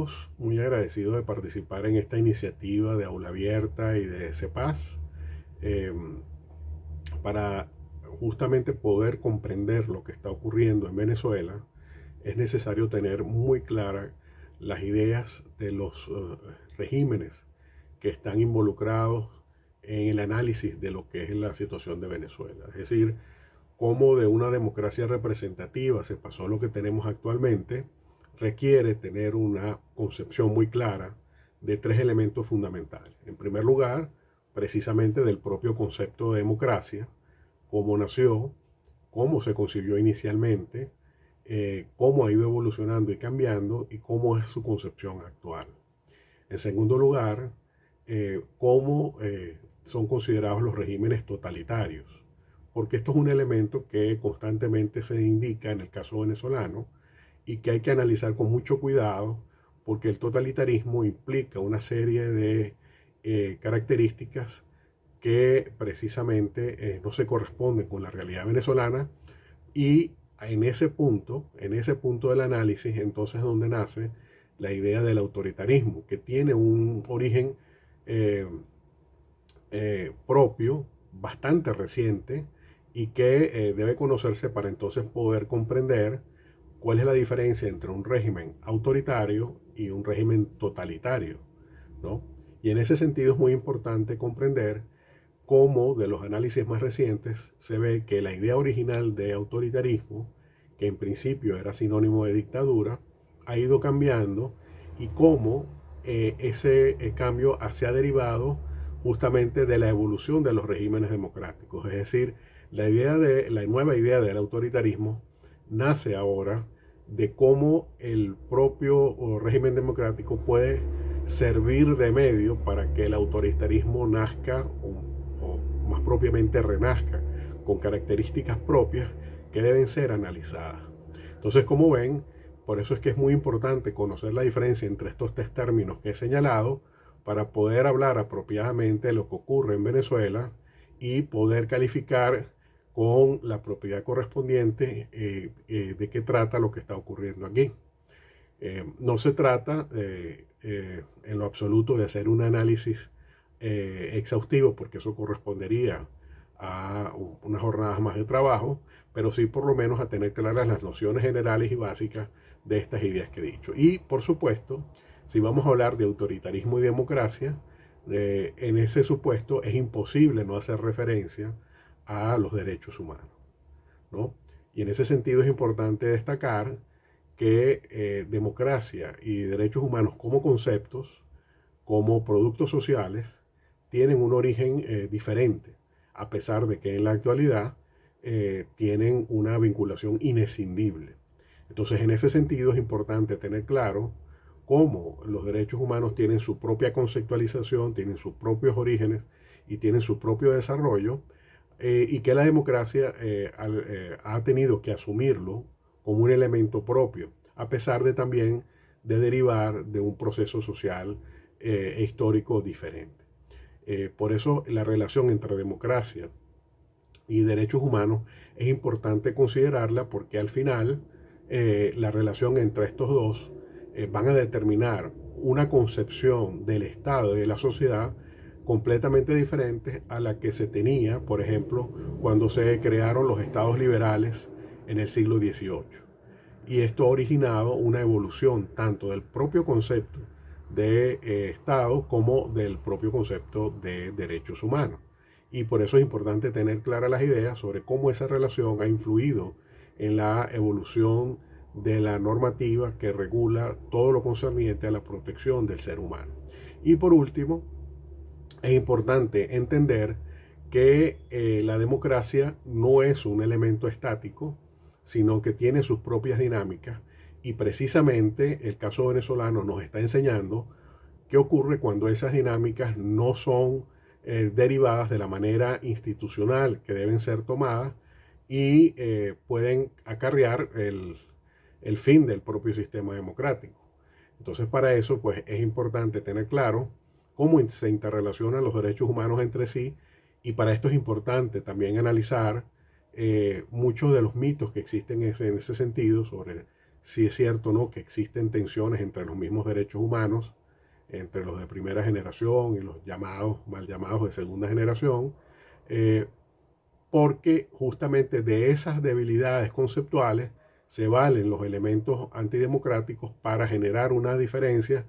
estamos muy agradecidos de participar en esta iniciativa de Aula Abierta y de CEPAS eh, para justamente poder comprender lo que está ocurriendo en Venezuela. Es necesario tener muy claras las ideas de los regímenes que están involucrados en el análisis de lo que es la situación de Venezuela. Es decir, cómo de una democracia representativa se pasó a lo que tenemos actualmente, requiere tener una concepción muy clara de tres elementos fundamentales. En primer lugar, precisamente del propio concepto de democracia, cómo nació, cómo se concibió inicialmente, cómo ha ido evolucionando y cambiando y cómo es su concepción actual. En segundo lugar, cómo son considerados los regímenes totalitarios, porque esto es un elemento que constantemente se indica en el caso venezolano y que hay que analizar con mucho cuidado, porque el totalitarismo implica una serie de características que precisamente no se corresponden con la realidad venezolana, y en ese punto del análisis, entonces es donde nace la idea del autoritarismo, que tiene un origen eh, propio, bastante reciente, y que debe conocerse para entonces poder comprender cuál es la diferencia entre un régimen autoritario y un régimen totalitario, ¿no? Y en ese sentido es muy importante comprender cómo de los análisis más recientes se ve que la idea original de autoritarismo, que en principio era sinónimo de dictadura, ha ido cambiando, y cómo ese cambio se ha derivado justamente de la evolución de los regímenes democráticos. Es decir, la nueva idea del autoritarismo nace ahora de cómo el propio régimen democrático puede servir de medio para que el autoritarismo nazca o más propiamente renazca con características propias que deben ser analizadas. Entonces, como ven, por eso es que es muy importante conocer la diferencia entre estos tres términos que he señalado para poder hablar apropiadamente de lo que ocurre en Venezuela y poder calificar con la propiedad correspondiente de qué trata lo que está ocurriendo aquí. No se trata en lo absoluto de hacer un análisis exhaustivo, porque eso correspondería a unas jornadas más de trabajo, pero sí por lo menos a tener claras las nociones generales y básicas de estas ideas que he dicho. Y por supuesto, si vamos a hablar de autoritarismo y democracia, en ese supuesto es imposible no hacer referencia a los derechos humanos, ¿no? Y en ese sentido es importante destacar que democracia y derechos humanos como conceptos, como productos sociales, tienen un origen diferente, a pesar de que en la actualidad tienen una vinculación inescindible. Entonces, en ese sentido es importante tener claro cómo los derechos humanos tienen su propia conceptualización, tienen sus propios orígenes y tienen su propio desarrollo, y que la democracia ha tenido que asumirlo como un elemento propio, a pesar de también de derivar de un proceso social e histórico diferente. Por eso la relación entre democracia y derechos humanos es importante considerarla, porque al final la relación entre estos dos van a determinar una concepción del Estado y de la sociedad completamente diferente a la que se tenía, por ejemplo, cuando se crearon los estados liberales en el siglo XVIII. Y esto ha originado una evolución tanto del propio concepto de Estado como del propio concepto de derechos humanos. Y por eso es importante tener claras las ideas sobre cómo esa relación ha influido en la evolución de la normativa que regula todo lo concerniente a la protección del ser humano. Y por último, es importante entender que la democracia no es un elemento estático, sino que tiene sus propias dinámicas, y precisamente el caso venezolano nos está enseñando qué ocurre cuando esas dinámicas no son derivadas de la manera institucional que deben ser tomadas, y pueden acarrear el fin del propio sistema democrático. Entonces, para eso pues es importante tener claro cómo se interrelacionan los derechos humanos entre sí, y para esto es importante también analizar muchos de los mitos que existen en ese sentido sobre si es cierto o no que existen tensiones entre los mismos derechos humanos, entre los de primera generación y los llamados, mal llamados de segunda generación, eh, porque justamente de esas debilidades conceptuales se valen los elementos antidemocráticos para generar una diferencia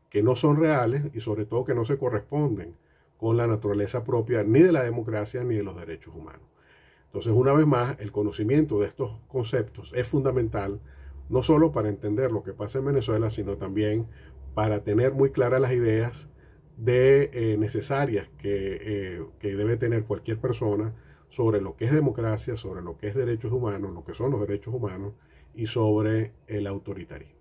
que no son reales y sobre todo que no se corresponden con la naturaleza propia ni de la democracia ni de los derechos humanos. Entonces, una vez más, el conocimiento de estos conceptos es fundamental, no solo para entender lo que pasa en Venezuela, sino también para tener muy claras las ideas necesarias que debe tener cualquier persona sobre lo que es democracia, sobre lo que es derechos humanos, lo que son los derechos humanos y sobre el autoritarismo.